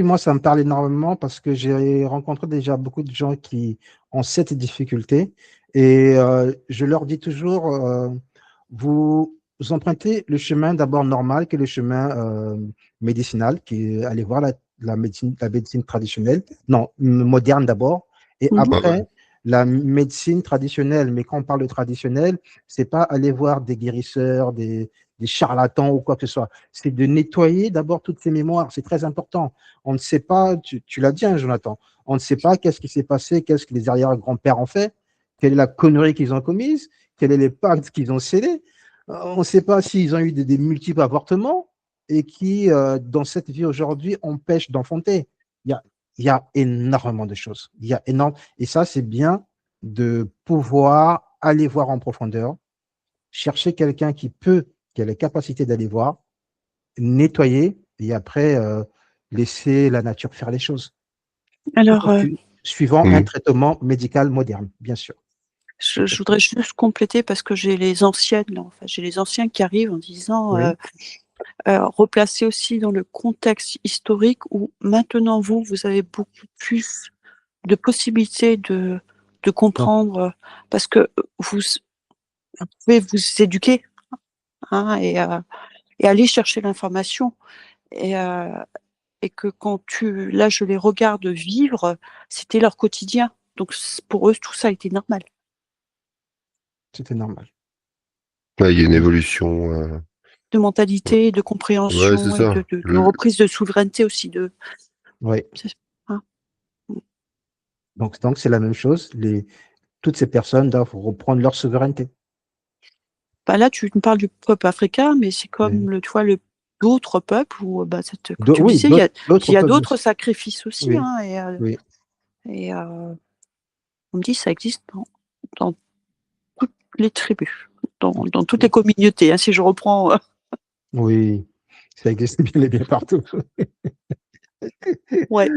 Moi, ça me parle énormément parce que j'ai rencontré déjà beaucoup de gens qui ont cette difficulté et je leur dis toujours, vous empruntez le chemin d'abord normal, qui est le chemin médicinal, qui est aller voir la médecine traditionnelle, non, moderne d'abord, et Mhm. Ouais, ouais. après la médecine traditionnelle. Mais quand on parle de traditionnel, c'est pas aller voir des guérisseurs, des charlatans ou quoi que ce soit. C'est de nettoyer d'abord toutes ces mémoires. C'est très important. On ne sait pas, tu l'as dit, hein, Jonathan, on ne sait pas qu'est-ce qui s'est passé, qu'est-ce que les arrière-grands-pères ont fait, quelle est la connerie qu'ils ont commise, quels sont les pactes qu'ils ont scellés. On ne sait pas s'ils ont eu des multiples avortements et qui, dans cette vie aujourd'hui, empêchent d'enfanter. Il y a, il y a énormément de choses. Il y a énorme, et ça, c'est bien de pouvoir aller voir en profondeur, chercher quelqu'un qui a la capacité d'aller voir, nettoyer et après laisser la nature faire les choses. Tout Alors, suivant un Mhm. traitement médical moderne, bien sûr. Tout je à fait. voudrais juste compléter parce que j'ai les anciennes, là, enfin, j'ai les anciens qui arrivent en disant Oui, replacer aussi dans le contexte historique où maintenant vous avez beaucoup plus de possibilités de donc, comprendre parce que vous pouvez vous éduquer hein, et aller chercher l'information et, euh, et que quand là je les regarde vivre, c'était leur quotidien. Donc pour eux tout ça a été normal. c'était normal. Ouais, il y a une Mm. évolution. De mentalité, de Ouais, c'est compréhension et ça. de reprise de souveraineté aussi. Oui, Hein. donc c'est la même chose. Toutes ces personnes doivent reprendre leur souveraineté. Bah là, tu me parles du peuple africain, mais c'est Oui, comme d'autres peuples où, comme tu le Oui, disais, il d'autres y a peuples d'autres aussi. sacrifices aussi. Oui, Hein, oui, et on me dit que ça existe dans toutes les tribus, dans toutes les communautés. Hein, si je reprends. oui. Ça existe bien et bien partout. Ouais.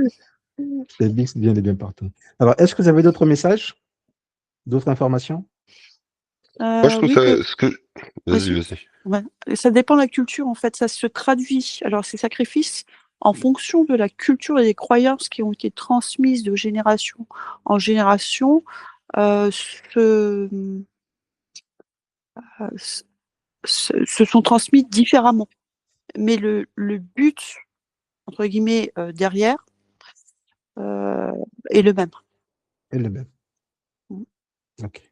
Ça existe bien et bien partout. Alors, est-ce que vous avez d'autres messages, d'autres informations? Moi, je trouve Oui, ça. Vas-y, vas-y. vas-y. Ouais. Ça dépend de la culture, en fait. Ça se traduit. Alors, ces sacrifices, en fonction de la culture et des croyances qui ont été transmises de génération en génération, se, se sont transmis différemment. Mais le but, entre guillemets, derrière, est le même. Et le même. OK.